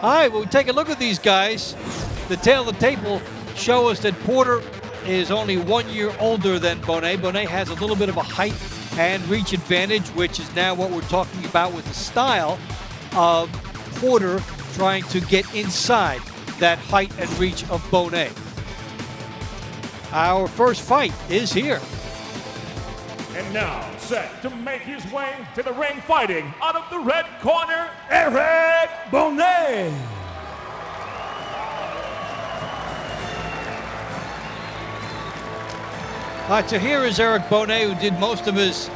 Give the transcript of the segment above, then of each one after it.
All right, well, we take a look at these guys. The tail of the tape will show us that Porter is only 1 year older than Bone. Bone has a little bit of a height and reach advantage, which is now what we're talking about with the style of Porter trying to get inside that height and reach of Bone. Our first fight is here. And now, set to make his way to the ring fighting out of the red corner, Erick Bone. All right, so here is Erick Bone, who did most of his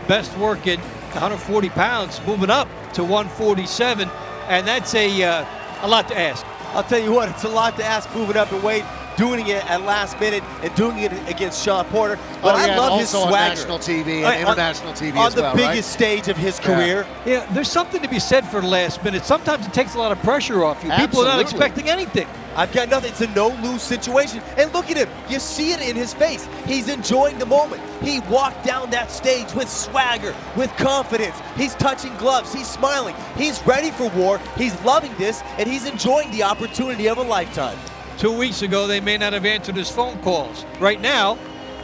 best work at 140 pounds, moving up to 147, and that's a lot to ask. I'll tell you what, it's a lot to ask moving up in weight, doing it at last minute, and doing it against Shawn Porter. But I love his swagger. On national TV and international TV on as well, the biggest stage of his career. Yeah, there's something to be said for the last minute. Sometimes it takes a lot of pressure off you. People are not expecting anything. I've got nothing. It's a no-lose situation. And look at him. You see it in his face. He's enjoying the moment. He walked down that stage with swagger, with confidence. He's touching gloves. He's smiling. He's ready for war. He's loving this, and he's enjoying the opportunity of a lifetime. 2 weeks ago, they may not have answered his phone calls. Right now,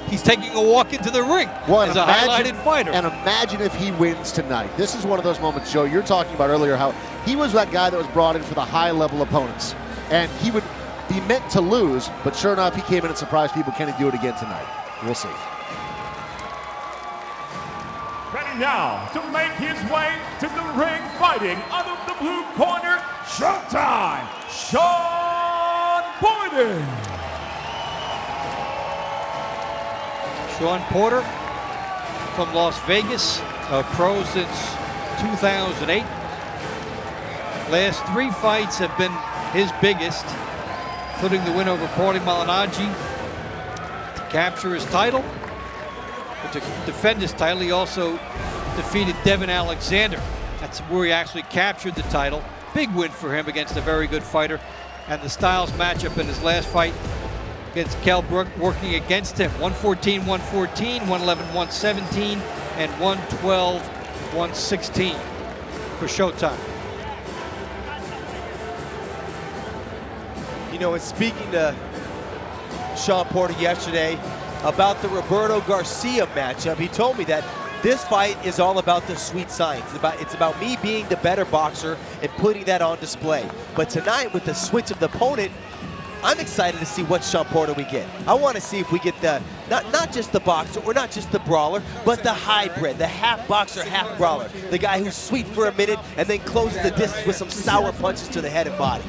he's taking a walk into the ring as a highlighted fighter. And imagine if he wins tonight. This is one of those moments, Joe, you're talking about earlier, how he was that guy that was brought in for the high-level opponents. And he would be meant to lose, but sure enough, he came in and surprised people. Can he do it again tonight? We'll see. Ready now to make his way to the ring fighting out of the blue corner, Showtime, Shawn Porter. Shawn Porter from Las Vegas, a pro since 2008. Last 3 fights have been his biggest, including the win over Paulie Malignaggi to capture his title. But to defend his title, he also defeated Devin Alexander. That's where he actually captured the title. Big win for him against a very good fighter. And the Styles matchup in his last fight against Kell Brook, working against him. 114-114, 111-117, and 112-116 for Showtime. You know, and speaking to Shawn Porter yesterday about the Roberto Garcia matchup, he told me that this fight is all about the sweet science. It's about me being the better boxer and putting that on display. But tonight, with the switch of the opponent, I'm excited to see what Shawn Porter we get. I want to see if we get the, not just the boxer or not just the brawler, but the hybrid, the half boxer, half brawler. The guy who's sweet for a minute and then closes the distance with some sour punches to the head and body.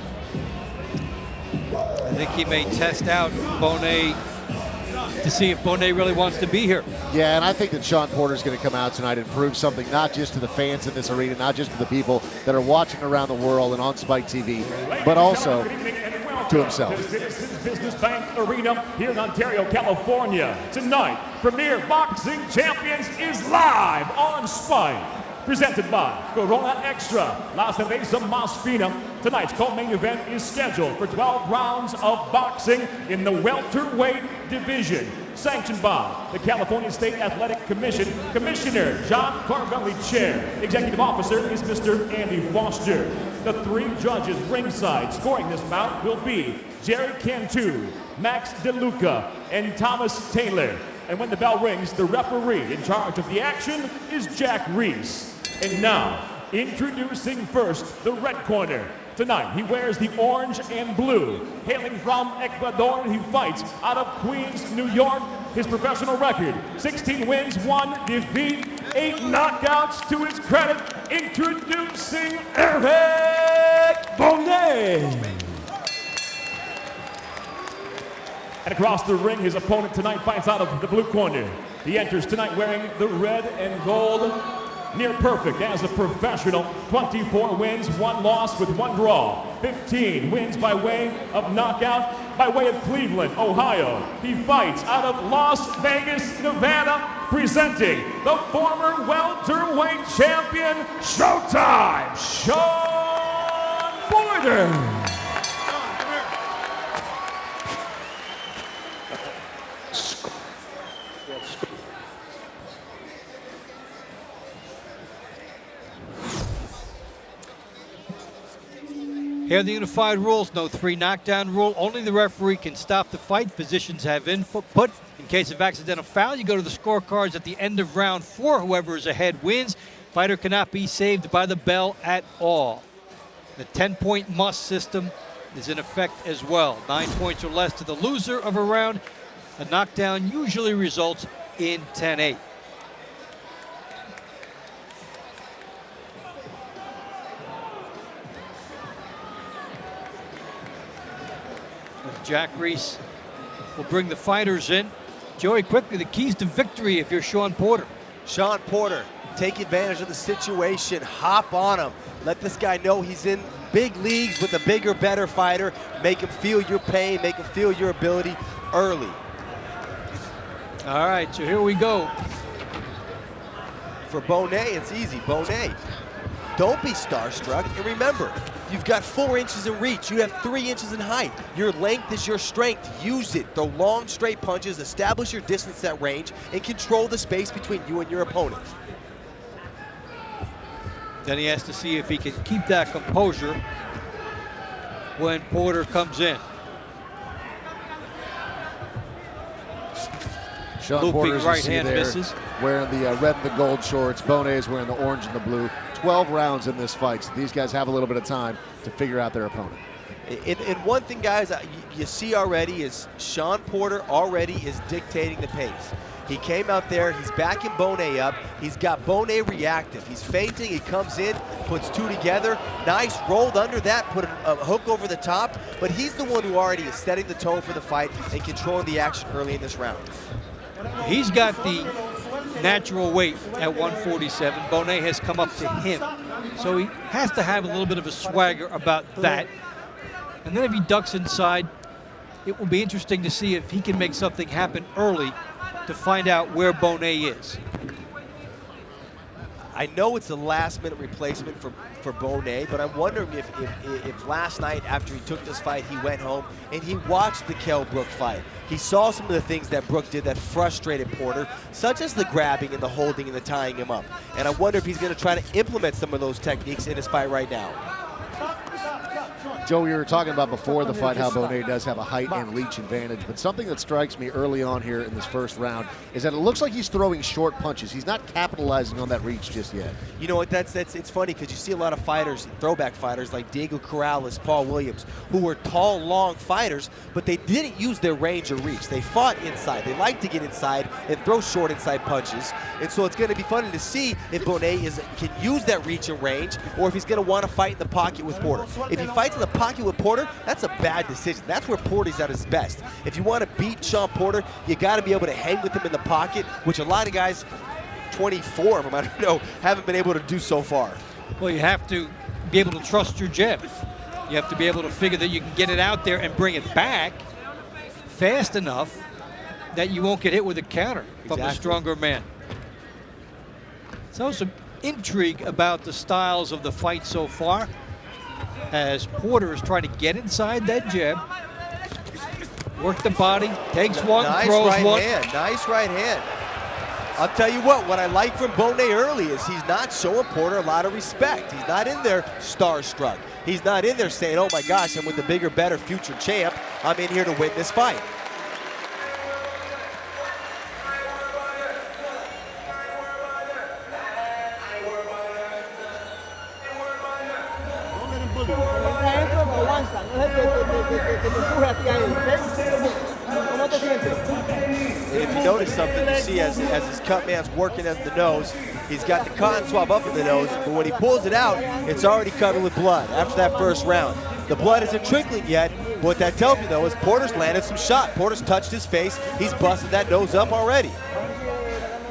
I think he may test out Bone to see if Bone really wants to be here. Yeah, and I think that Shawn Porter's going to come out tonight and prove something, not just to the fans in this arena, not just to the people that are watching around the world and on Spike TV, but also to himself. To Citizens Business Bank Arena here in Ontario, California. Tonight, Premier Boxing Champions is live on Spike. Presented by Corona Extra, La Cerveza Más Fina. Tonight's co-main event is scheduled for 12 rounds of boxing in the welterweight division. Sanctioned by the California State Athletic Commission, Commissioner John Carvelli Chair. Executive Officer is Mr. Andy Foster. The 3 judges ringside scoring this bout will be Jerry Cantu, Max DeLuca, and Thomas Taylor. And when the bell rings, the referee in charge of the action is Jack Reese. And now, introducing first the red corner. Tonight, he wears the orange and blue. Hailing from Ecuador, he fights out of Queens, New York. His professional record, 16 wins, 1 defeat, 8 knockouts to his credit. Introducing Erick Bone. And across the ring, his opponent tonight fights out of the blue corner. He enters tonight wearing the red and gold. Near perfect as a professional. 24 wins, 1 loss with 1 draw. 15 wins by way of knockout. By way of Cleveland, Ohio. He fights out of Las Vegas, Nevada. Presenting the former welterweight champion, Showtime, Shawn Porter. Here are the unified rules. No 3 knockdown rule. Only the referee can stop the fight. Physicians have input. In case of accidental foul, you go to the scorecards at the end of round 4. Whoever is ahead wins. Fighter cannot be saved by the bell at all. The 10-point must system is in effect as well. 9 points or less to the loser of a round. A knockdown usually results in 10-8. Jack Reese will bring the fighters in. Joey, quickly, the keys to victory if you're Shawn Porter. Shawn Porter, take advantage of the situation, hop on him. Let this guy know he's in big leagues with a bigger, better fighter. Make him feel your pain, make him feel your ability early. All right, so here we go. For Bone, it's easy. Bone, don't be starstruck. And remember, you've got 4 inches in reach. You have 3 inches in height. Your length is your strength. Use it. Throw long, straight punches, establish your distance at range, and control the space between you and your opponent. Then he has to see if he can keep that composure when Porter comes in. Shawn Porter's right hand misses. Wearing the red and the gold shorts. Bone is wearing the orange and the blue. 12 rounds in this fight, so these guys have a little bit of time to figure out their opponent. And one thing, guys, you see already is Shawn Porter already is dictating the pace. He came out there, he's backing Bone up, he's got Bone reactive. He's feinting, he comes in, puts 2 together, nice, rolled under that, put a hook over the top, but he's the one who already is setting the tone for the fight and controlling the action early in this round. He's got the natural weight at 147. Bone has come up to him. So he has to have a little bit of a swagger about that. And then if he ducks inside, it will be interesting to see if he can make something happen early to find out where Bone is. I know it's a last-minute replacement for Bone, but I'm wondering if last night after he took this fight, he went home and he watched the Kell Brook fight. He saw some of the things that Brook did that frustrated Porter, such as the grabbing and the holding and the tying him up. And I wonder if he's going to try to implement some of those techniques in his fight right now. Joe, we were talking about before the fight how Bone does have a height and reach advantage, but something that strikes me early on here in this first round is that it looks like he's throwing short punches. He's not capitalizing on that reach just yet. You know what, it's funny because you see a lot of fighters, throwback fighters like Diego Corrales, Paul Williams, who were tall, long fighters, but they didn't use their range or reach. They fought inside. They like to get inside and throw short inside punches. And so it's going to be funny to see if Bone can use that reach and range, or if he's going to want to fight in the pocket with Porter. If he fights in the pocket with Porter, that's a bad decision. That's where Porter's at his best. If you want to beat Shawn Porter, you got to be able to hang with him in the pocket, which a lot of guys, 24 of them, I don't know, haven't been able to do so far. Well, you have to be able to trust your jab. You have to be able to figure that you can get it out there and bring it back fast enough that you won't get hit with a counter from the stronger man. So some intrigue about the styles of the fight so far, as Porter is trying to get inside that jab, work the body, takes one, nice throws right one. Hand, nice right hand. I'll tell you what I like from Bone early is he's not showing Porter a lot of respect. He's not in there starstruck. He's not in there saying, oh my gosh, I'm with the bigger, better future champ. I'm in here to win this fight. If you notice something, you see as his cut man's working at the nose, he's got the cotton swab up in the nose, but when he pulls it out, it's already covered with blood after that first round. The blood isn't trickling yet. What that tells me, though, is Porter's landed some shot. Porter's touched his face. He's busted that nose up already.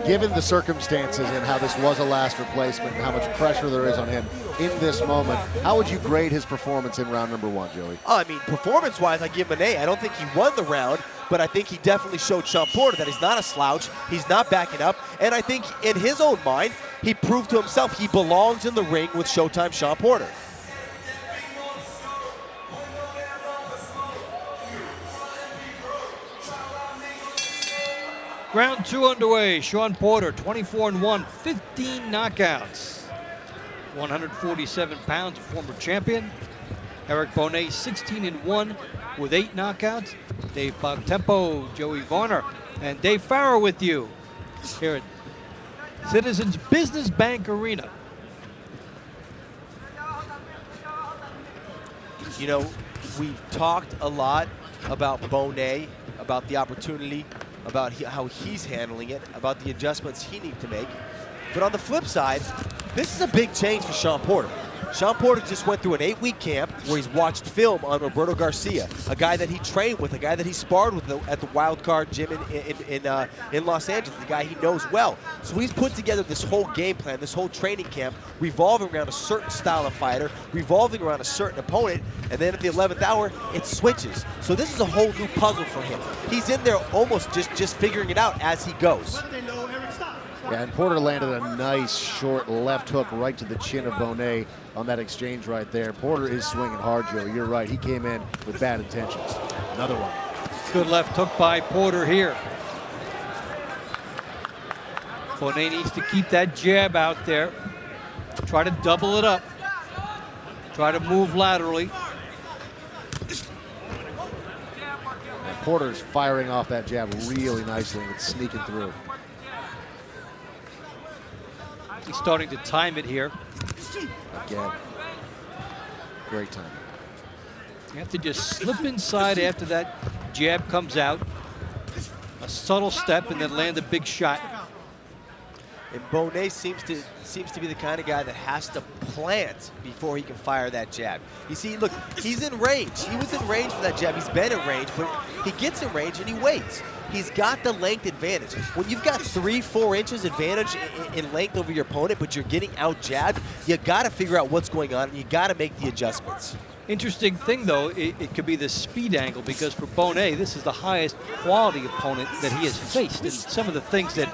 Given the circumstances and how this was a last replacement and how much pressure there is on him in this moment, how would you grade his performance in round number 1, Joey? Oh, I mean, performance-wise, I give him an A. I don't think he won the round, but I think he definitely showed Shawn Porter that he's not a slouch, he's not backing up, and I think in his own mind, he proved to himself he belongs in the ring with Showtime Shawn Porter. Round 2 underway. Shawn Porter, 24-1, 15 knockouts. 147 pounds, a former champion. Erick Bone, 16-1 with 8 knockouts. Dave Bontempo, Joey Varner, and Dave Farrer with you here at Citizens Business Bank Arena. You know, we've talked a lot about Bone, about the opportunity, about how he's handling it, about the adjustments he needs to make. But on the flip side, this is a big change for Shawn Porter. Shawn Porter just went through an 8-week camp where he's watched film on Roberto Garcia, a guy that he trained with, a guy that he sparred with at the Wild Card gym in Los Angeles, the guy he knows well. So he's put together this whole game plan, this whole training camp, revolving around a certain style of fighter, revolving around a certain opponent, and then at the 11th hour, it switches. So this is a whole new puzzle for him. He's in there almost just figuring it out as he goes. Yeah, and Porter landed a nice short left hook right to the chin of Bone on that exchange right there. Porter is swinging hard, Joe. You're right. He came in with bad intentions. Another one. Good left hook by Porter here. Bone needs to keep that jab out there. Try to double it up. Try to move laterally. And Porter's firing off that jab really nicely and it's sneaking through. He's starting to time it here. Again, great time. You have to just slip inside after that jab comes out. A subtle step and then land a big shot. And Bone seems to be the kind of guy that has to plant before he can fire that jab. You see, look, he's in range. He was in range for that jab. He's been in range, but he gets in range and he waits. He's got the length advantage. When you've got 3-4 inches advantage in length over your opponent, but you're getting out jabbed, you got to figure out what's going on and you got to make the adjustments. Interesting thing, though, it could be the speed angle, because for Bone, this is the highest quality opponent that he has faced. And some of the things that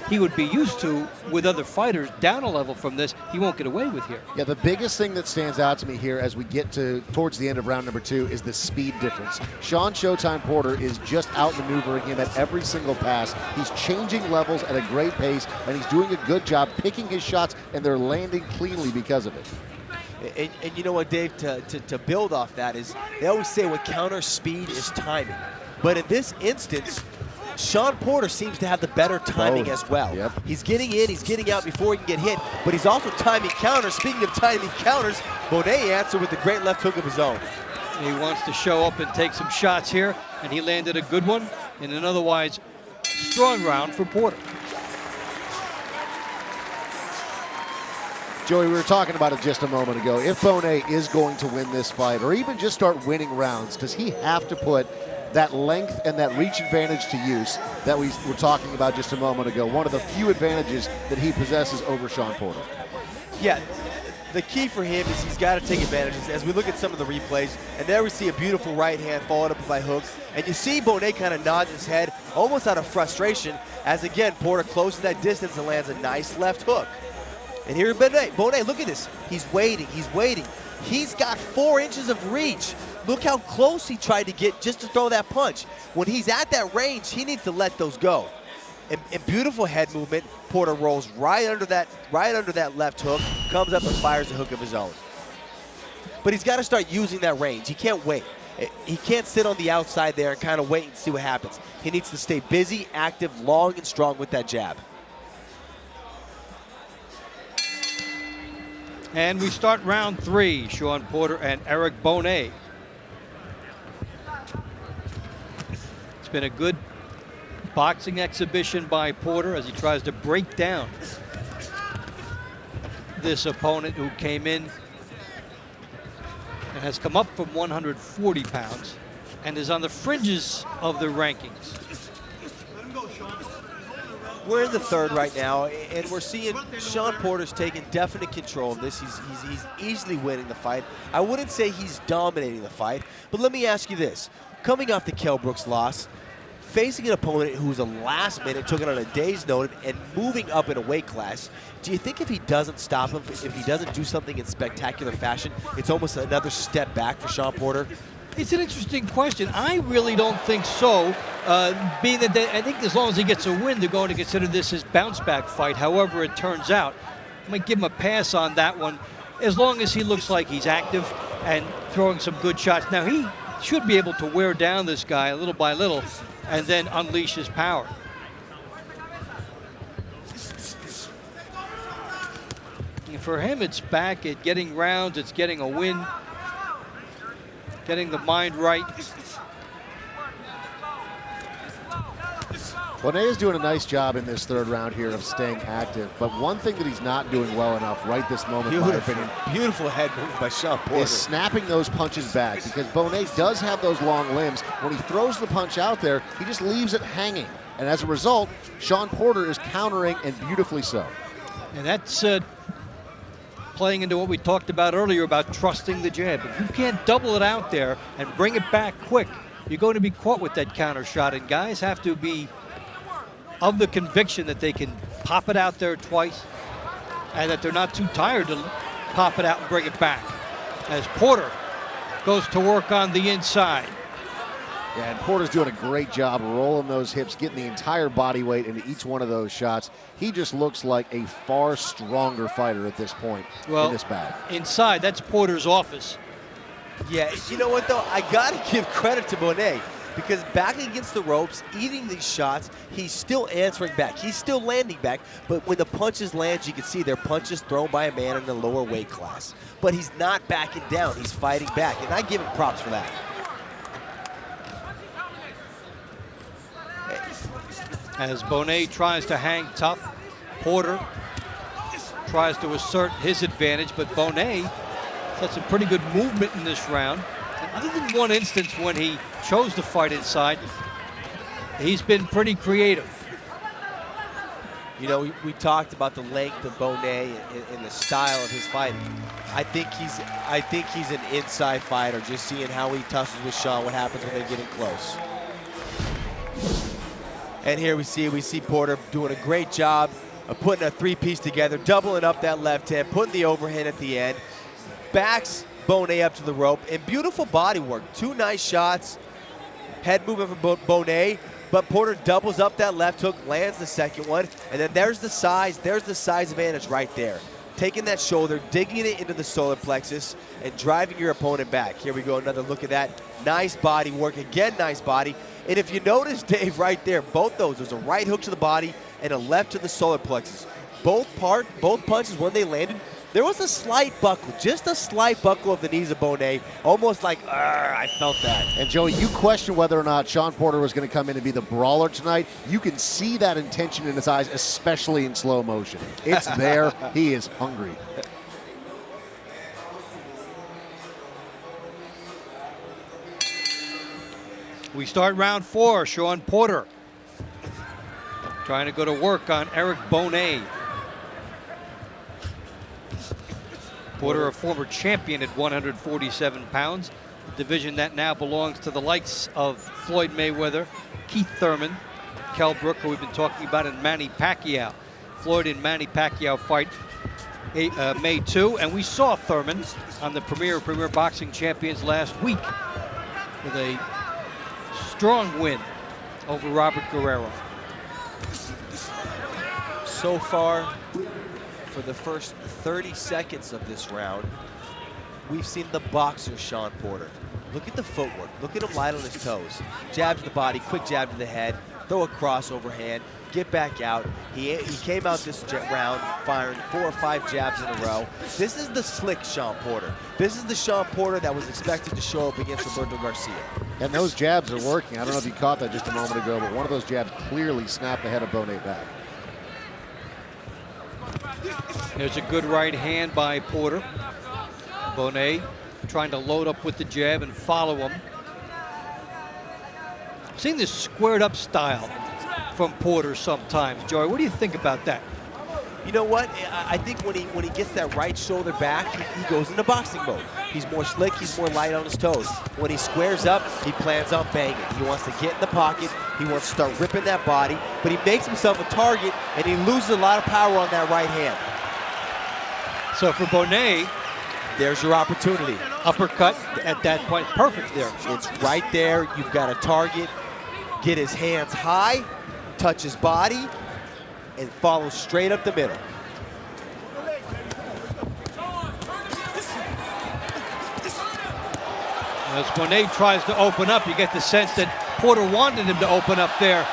he would be used to with other fighters down a level from this, he won't get away with here. Yeah, the biggest thing that stands out to me here as we get towards the end of round number 2 is the speed difference. Shawn Showtime Porter is just outmaneuvering him at every single pass. He's changing levels at a great pace, and he's doing a good job picking his shots, and they're landing cleanly because of it. And you know what, Dave, to build off that is, they always say what counters speed is timing. But in this instance, Shawn Porter seems to have the better timing as well. Yep. He's getting in, he's getting out before he can get hit, but he's also timing counters. Speaking of timing counters, Bone answered with a great left hook of his own. He wants to show up and take some shots here, and he landed a good one in an otherwise strong round for Porter. Joey, we were talking about it just a moment ago. If Bone is going to win this fight, or even just start winning rounds, does he have to put that length and that reach advantage to use that we were talking about just a moment ago? One of the few advantages that he possesses over Shawn Porter. Yeah, the key for him is he's got to take advantages. As we look at some of the replays, and there we see a beautiful right hand followed up by hooks, and you see Bone kind of nods his head almost out of frustration as, again, Porter closes that distance and lands a nice left hook. And here Bone, look at this. He's waiting, he's waiting. He's got 4 inches of reach. Look how close he tried to get just to throw that punch. When he's at that range, he needs to let those go. And beautiful head movement. Porter rolls right under that left hook, comes up and fires a hook of his own. But he's got to start using that range. He can't wait. He can't sit on the outside there and kind of wait and see what happens. He needs to stay busy, active, long, and strong with that jab. And we start round 3, Shawn Porter and Erick Bone. It's been a good boxing exhibition by Porter as he tries to break down this opponent who came in and has come up from 140 pounds and is on the fringes of the rankings. We're in the 3rd right now, and we're seeing Shawn Porter's taking definite control of this. He's easily winning the fight. I wouldn't say he's dominating the fight, but let me ask you this. Coming off the Kell Brooks loss, facing an opponent who's a last minute, took it on a day's notice, and moving up in a weight class, do you think if he doesn't stop him, if he doesn't do something in spectacular fashion, it's almost another step back for Shawn Porter? It's an interesting question. I really don't think so, being that I think as long as he gets a win, they're going to consider this his bounce-back fight, however it turns out. I might give him a pass on that one, as long as he looks like he's active and throwing some good shots. Now, he should be able to wear down this guy little by little and then unleash his power. And for him, it's back at getting rounds, it's getting a win, getting the mind right. Bonet is doing a nice job in this third round here of staying active, but one thing that he's not doing well enough right this moment, in my opinion, Beautiful head move by Shawn Porter. is snapping those punches back, because Bonet does have those long limbs. When he throws the punch out there, he just leaves it hanging. And as a result, Shawn Porter is countering, and beautifully so. And that's playing into what we talked about earlier about trusting the jab. If you can't double it out there and bring it back quick, you're going to be caught with that counter shot. And guys have to be of the conviction that they can pop it out there twice and that they're not too tired to pop it out and bring it back. As Porter goes to work on the inside. Yeah, and Porter's doing a great job rolling those hips, getting the entire body weight into each one of those shots. He just looks like a far stronger fighter at this point in this bout. Inside, that's Porter's office. Yeah, you know what though? I gotta give credit to Bonet, because back against the ropes, eating these shots, he's still answering back. He's still landing back, but when the punches land, you can see they're punches thrown by a man in a lower weight class. But he's not backing down, he's fighting back, and I give him props for that. As Bonet tries to hang tough, Porter tries to assert his advantage, but Bonet had some pretty good movement in this round. And other than one instance when he chose to fight inside, he's been pretty creative. You know, we talked about the length of Bonet and the style of his fighting. I think he's an inside fighter, just seeing how he tussles with Shawn, what happens when they get in close. And here we see Porter doing a great job of putting a three-piece together, doubling up that left hand, putting the overhand at the end, backs Bonet up to the rope, and beautiful body work. Two nice shots, head movement from Bonet, but Porter doubles up that left hook, lands the second one, and then there's the size advantage right there. Taking that shoulder, digging it into the solar plexus, and driving your opponent back. Here we go, another look at that. Nice body work, again, nice body. And if you notice, Dave, right there, both those, there's a right hook to the body and a left to the solar plexus. Both punches, when they landed, there was a slight buckle, just a slight buckle of the knees of Bonet, almost like, I felt that. And Joey, you question whether or not Shawn Porter was going to come in and be the brawler tonight. You can see that intention in his eyes, especially in slow motion. It's there. He is hungry. We start round 4. Shawn Porter trying to go to work on Erick Bone. Porter, a former champion at 147 pounds, a division that now belongs to the likes of Floyd Mayweather, Keith Thurman, Kell Brook, who we've been talking about, and Manny Pacquiao. Floyd and Manny Pacquiao fight May 2, and we saw Thurman on the Premier Boxing Champions last week with a strong win over Robert Guerrero. So far, for the first 30 seconds of this round, we've seen the boxer Shawn Porter. Look at the footwork. Look at him light on his toes. Jab to the body, quick jab to the head, throw a cross overhand, get back out. He came out this round firing 4 or 5 jabs in a row. This is the slick Shawn Porter. This is the Shawn Porter that was expected to show up against Roberto Garcia. And those jabs are working. I don't know if you caught that just a moment ago, but one of those jabs clearly snapped the head of Bonet back. There's a good right hand by Porter. Bonet trying to load up with the jab and follow him. I've seen this squared up style from Porter sometimes. Joey, what do you think about that? You know what? I think when he gets that right shoulder back, he goes into boxing mode. He's more slick, he's more light on his toes. When he squares up, he plans on banging. He wants to get in the pocket, he wants to start ripping that body, but he makes himself a target, and he loses a lot of power on that right hand. So for Bonet, there's your opportunity. Uppercut at that point, perfect there. It's right there, you've got a target. Get his hands high, touch his body, and follow straight up the middle. As Bonet tries to open up, you get the sense that Porter wanted him to open up there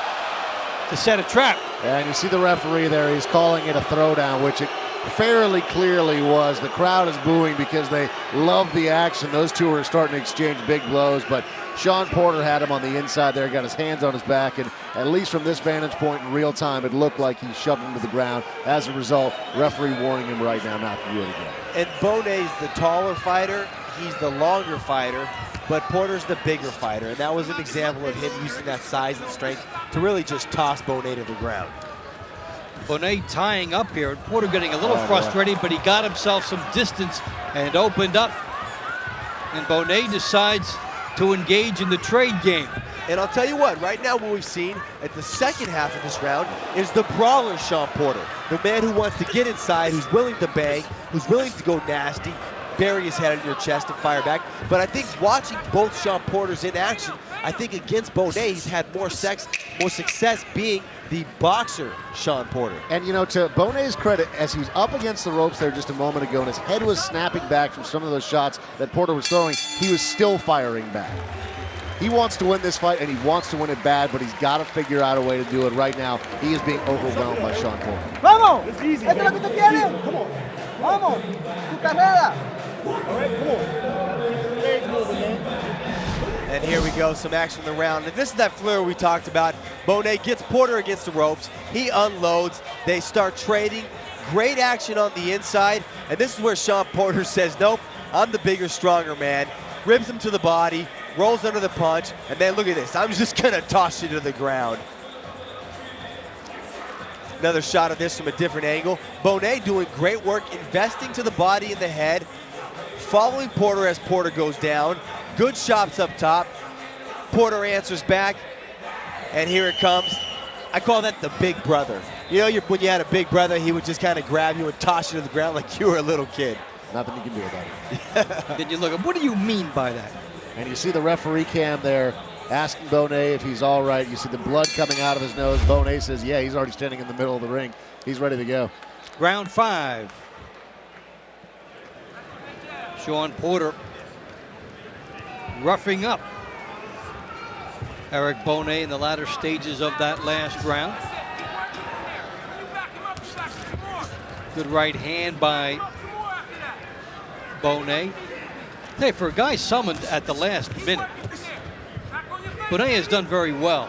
to set a trap. And you see the referee there, he's calling it a throwdown, which it fairly clearly was. The crowd is booing because they love the action. Those two are starting to exchange big blows, but Shawn Porter had him on the inside there, got his hands on his back, and at least from this vantage point in real time, it looked like he shoved him to the ground. As a result, referee warning him right now not to do it again. And Bonet's the taller fighter, he's the longer fighter, but Porter's the bigger fighter, and that was an example of him using that size and strength to really just toss Bonet to the ground. Bonet tying up here, and Porter getting a little frustrated, but he got himself some distance and opened up. And Bonet decides to engage in the trade game. And I'll tell you what, right now what we've seen at the second half of this round is the brawler Shawn Porter. The man who wants to get inside, who's willing to bang, who's willing to go nasty, bury his head in your chest and fire back. But I think watching both Shawn Porters in action, I think against Bonet, he's had more success being the boxer Shawn Porter. And you know, to Bonet's credit, as he was up against the ropes there just a moment ago and his head was snapping back from some of those shots that Porter was throwing, he was still firing back. He wants to win this fight, and he wants to win it bad, but he's got to figure out a way to do it. Right now, he is being overwhelmed by Shawn Porter. ¡Vamos! ¡Esto es lo que tú quieres! ¡Vamos! ¡Tu carrera! And here we go, some action in the round. And this is that flare we talked about. Bonet gets Porter against the ropes. He unloads. They start trading. Great action on the inside. And this is where Shawn Porter says, nope, I'm the bigger, stronger man. Ribs him to the body, rolls under the punch, and then look at this. I'm just going to toss you to the ground. Another shot of this from a different angle. Bonet doing great work, investing to the body and the head, following Porter as Porter goes down. Good shots up top. Porter answers back, and here it comes. I call that the big brother. You know, when you had a big brother, he would just kind of grab you and toss you to the ground like you were a little kid. Nothing you can do about it. Then you look at, what do you mean by that? And you see the referee cam there asking Bonet if he's all right. You see the blood coming out of his nose. Bonet says, yeah, he's already standing in the middle of the ring. He's ready to go. Round 5. Shawn Porter roughing up Erick Bone in the latter stages of that last round. Good right hand by Bone. Hey, for a guy summoned at the last minute, Bone has done very well.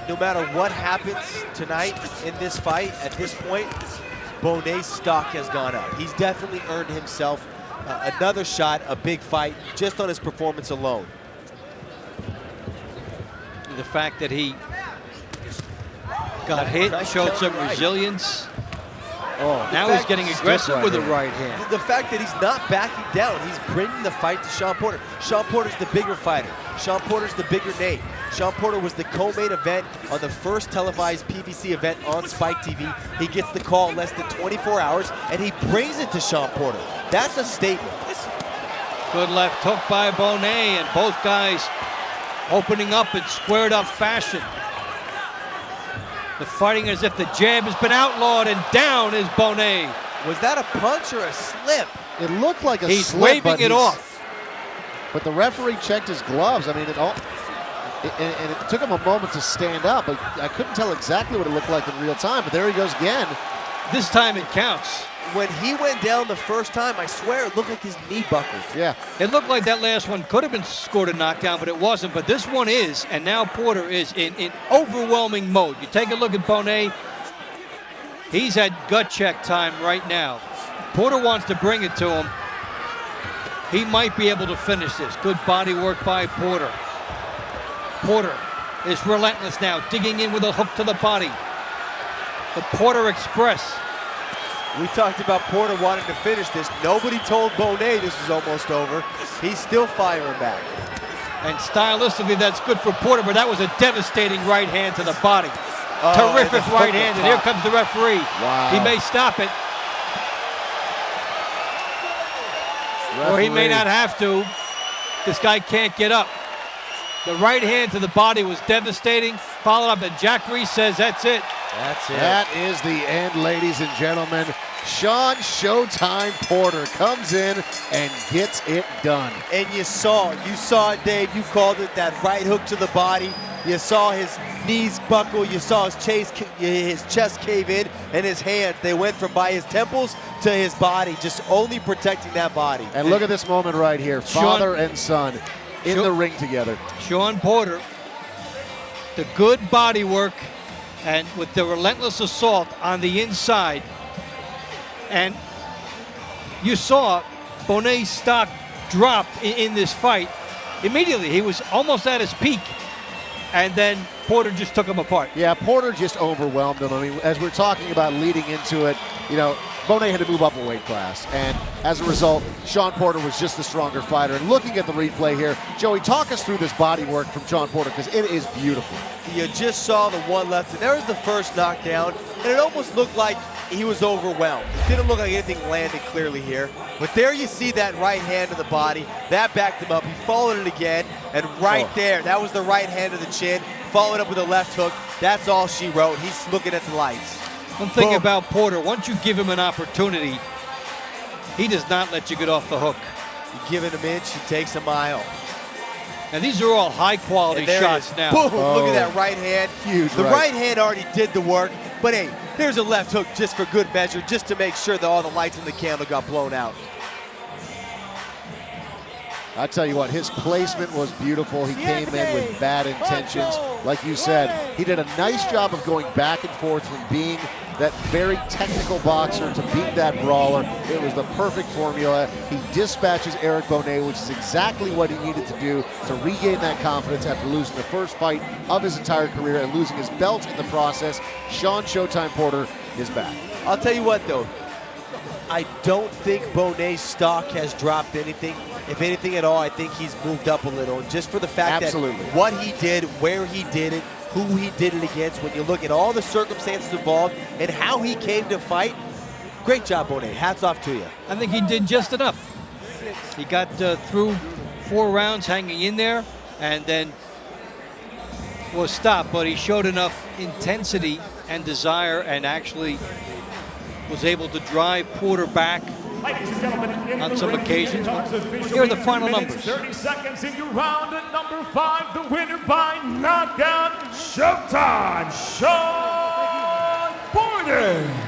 No matter what happens tonight in this fight, at this point, Bone's stock has gone up. He's definitely earned himself another shot, a big fight, just on his performance alone. The fact that he got hit showed some resilience. Now he's getting aggressive with the right hand. The fact that he's not backing down, he's bringing the fight to Shawn Porter. Shawn Porter's the bigger fighter. Shawn Porter's the bigger name. Shawn Porter was the co-main event on the first televised PBC event on Spike TV. He gets the call in less than 24 hours, and he brings it to Shawn Porter. That's a statement. Good left hook by Bone, and both guys opening up in squared up fashion. The fighting as if the jab has been outlawed, and down is Bone. Was that a punch or a slip? It looked like a He's slip, waving it off. But the referee checked his gloves. I mean, and it took him a moment to stand up. But I couldn't tell exactly what it looked like in real time. But there he goes again. This time it counts. When he went down the first time, I swear it looked like his knee buckled. Yeah. It looked like that last one could have been scored a knockdown, but it wasn't. But this one is, and now Porter is in overwhelming mode. You take a look at Bone. He's at gut check time right now. Porter wants to bring it to him. He might be able to finish this. Good body work by Porter. Porter is relentless now, digging in with a hook to the body. The Porter Express. We talked about Porter wanting to finish this. Nobody told Bone this was almost over. He's still firing back. And stylistically, that's good for Porter, but that was a devastating right hand to the body. Terrific right hand, and here comes the referee. Wow. He may stop it. Or he may not have to. This guy can't get up. The right hand to the body was devastating. Followed up, and Jack Reese says that's it. That's it. That is the end, ladies and gentlemen. Shawn Showtime Porter comes in and gets it done. And you saw it, Dave. You called it, that right hook to the body. You saw his knees buckle. You saw his chest cave in, and his hands, they went from by his temples to his body, just only protecting that body. And look at this moment right here. Father and son in the ring together. Shawn Porter, the good body work, and with the relentless assault on the inside. And you saw Bonet's stock drop in this fight. Immediately, he was almost at his peak. And then Porter just took him apart. Yeah, Porter just overwhelmed him. I mean, as we're talking about leading into it, you know, Bonet had to move up a weight class. And as a result, Shawn Porter was just the stronger fighter. And looking at the replay here, Joey, talk us through this body work from Shawn Porter, because it is beautiful. You just saw the one left, and there was the first knockdown, and it almost looked like he was overwhelmed. It didn't look like anything landed clearly here. But there you see that right hand to the body. That backed him up. He followed it again, and there, that was the right hand to the chin, followed up with a left hook. That's all she wrote. He's looking at the lights. One thing about Porter, once you give him an opportunity, he does not let you get off the hook. You give it an inch, he takes a mile. And these are all high-quality shots now. Boom! Look at that right hand. Huge the right hand already did the work, but hey, there's a left hook just for good measure, just to make sure that all the lights in the candle got blown out. I tell you what, his placement was beautiful. He came in with bad intentions. Like you said, he did a nice job of going back and forth from being that very technical boxer to beat that brawler. It was the perfect formula. He dispatches Erick Bone, which is exactly what he needed to do to regain that confidence after losing the first fight of his entire career and losing his belt in the process. Shawn Showtime Porter is back. I'll tell you what, though. I don't think Bonet's stock has dropped anything. If anything at all, I think he's moved up a little. Just for the fact that what he did, where he did it, who he did it against, when you look at all the circumstances involved and how he came to fight, great job, Bonet. Hats off to you. I think he did just enough. He got through 4 rounds hanging in there and then was stopped, but he showed enough intensity and desire and actually was able to drive Porter back on some occasions. Here are the final numbers. 30 seconds into round number 5. The winner by knockout, Showtime, Shawn Porter.